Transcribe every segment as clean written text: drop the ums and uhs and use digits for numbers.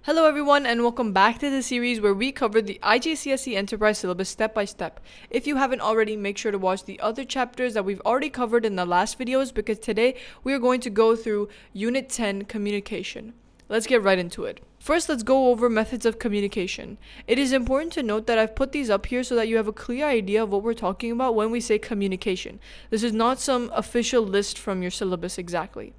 Hello everyone and welcome back to the series where we cover the IGCSE Enterprise Syllabus step by step. If you haven't already, make sure to watch the other chapters that we've already covered in the last videos because today we are going to go through Unit 10, Communication. Let's get right into it. First, let's go over methods of communication. It is important to note that I've put these up here so that you have a clear idea of what we're talking about when we say communication. This is not some official list from your syllabus exactly.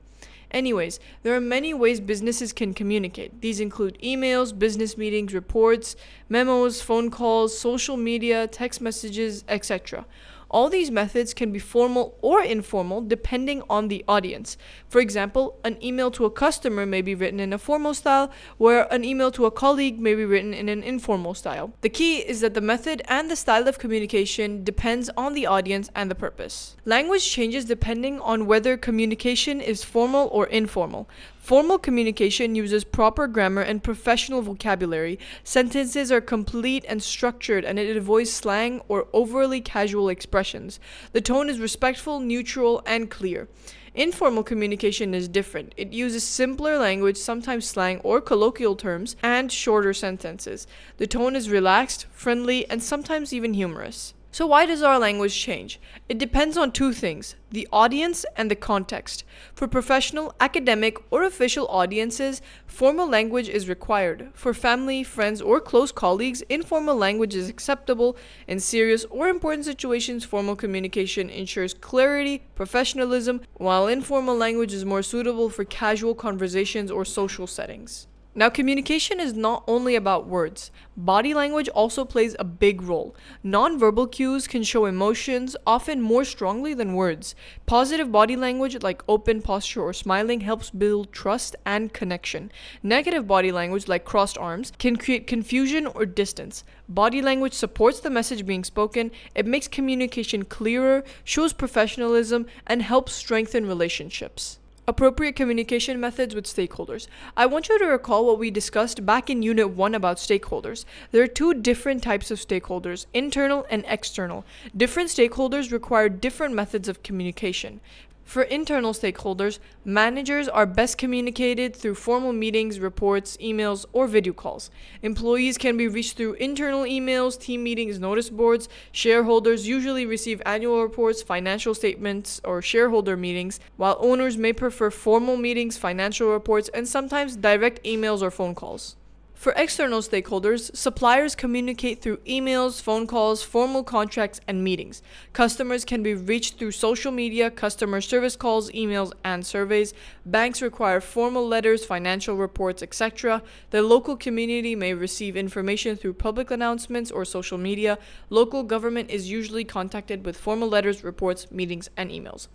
Anyways, there are many ways businesses can communicate. These include emails, business meetings, reports, memos, phone calls, social media, text messages, etc. All these methods can be formal or informal depending on the audience. For example, an email to a customer may be written in a formal style, where an email to a colleague may be written in an informal style. The key is that the method and the style of communication depends on the audience and the purpose. Language changes depending on whether communication is formal or informal. Formal communication uses proper grammar and professional vocabulary. Sentences are complete and structured, and it avoids slang or overly casual expressions. The tone is respectful, neutral, and clear. Informal communication is different. It uses simpler language, sometimes slang or colloquial terms, and shorter sentences. The tone is relaxed, friendly, and sometimes even humorous. So why does our language change? It depends on two things, the audience and the context. For professional, academic, or official audiences, formal language is required. For family, friends, or close colleagues, informal language is acceptable. In serious or important situations, formal communication ensures clarity, professionalism, while informal language is more suitable for casual conversations or social settings. Now, communication is not only about words. Body language also plays a big role. Non-verbal cues can show emotions, often more strongly than words. Positive body language, like open posture or smiling, helps build trust and connection. Negative body language, like crossed arms, can create confusion or distance. Body language supports the message being spoken, it makes communication clearer, shows professionalism, and helps strengthen relationships. Appropriate communication methods with stakeholders. I want you to recall what we discussed back in Unit 1 about stakeholders. There are two different types of stakeholders, internal and external. Different stakeholders require different methods of communication. For internal stakeholders, managers are best communicated through formal meetings, reports, emails, or video calls. Employees can be reached through internal emails, team meetings, notice boards. Shareholders usually receive annual reports, financial statements, or shareholder meetings, while owners may prefer formal meetings, financial reports, and sometimes direct emails or phone calls. For external stakeholders, suppliers communicate through emails, phone calls, formal contracts, and meetings. Customers can be reached through social media, customer service calls, emails, and surveys. Banks require formal letters, financial reports, etc. The local community may receive information through public announcements or social media. Local government is usually contacted with formal letters, reports, meetings, and emails.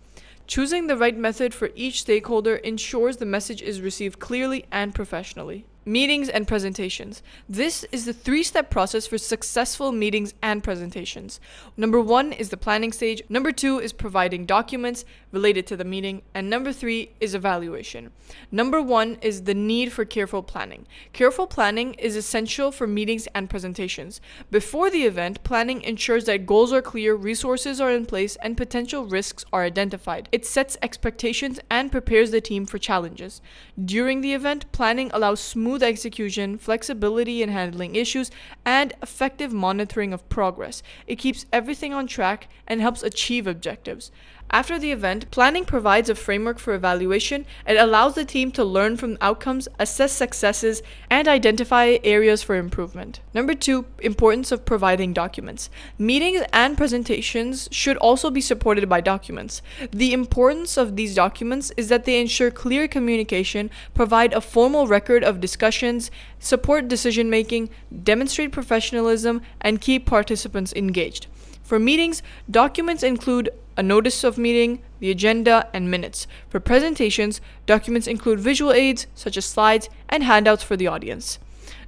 Choosing the right method for each stakeholder ensures the message is received clearly and professionally. Meetings and presentations. This is the three-step process for successful meetings and presentations. Number 1 is the planning stage. Number 2 is providing documents related to the meeting. And number 3 is evaluation. Number 1 is the need for careful planning. Careful planning is essential for meetings and presentations. Before the event, planning ensures that goals are clear, resources are in place, and potential risks are identified. It sets expectations and prepares the team for challenges. During the event, planning allows smooth execution, flexibility in handling issues, and effective monitoring of progress. It keeps everything on track and helps achieve objectives. After the event, planning provides a framework for evaluation. It allows the team to learn from outcomes, assess successes, and identify areas for improvement. Number 2, importance of providing documents. Meetings and presentations should also be supported by documents. The importance of these documents is that they ensure clear communication, provide a formal record of discussions, support decision-making, demonstrate professionalism, and keep participants engaged. For meetings, documents include a notice of meeting, the agenda, and minutes. For presentations, documents include visual aids such as slides and handouts for the audience.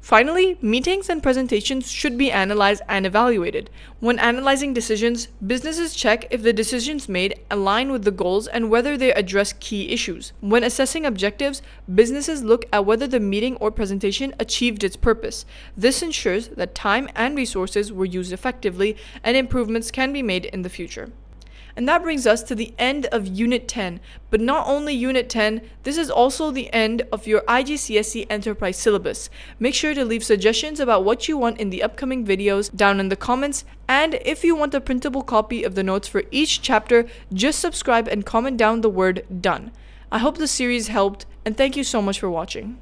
Finally, meetings and presentations should be analyzed and evaluated. When analyzing decisions, businesses check if the decisions made align with the goals and whether they address key issues. When assessing objectives, businesses look at whether the meeting or presentation achieved its purpose. This ensures that time and resources were used effectively and improvements can be made in the future. And that brings us to the end of Unit 10. But not only Unit 10, this is also the end of your IGCSE Enterprise syllabus. Make sure to leave suggestions about what you want in the upcoming videos down in the comments. And if you want a printable copy of the notes for each chapter, just subscribe and comment down the word done. I hope this series helped, and thank you so much for watching.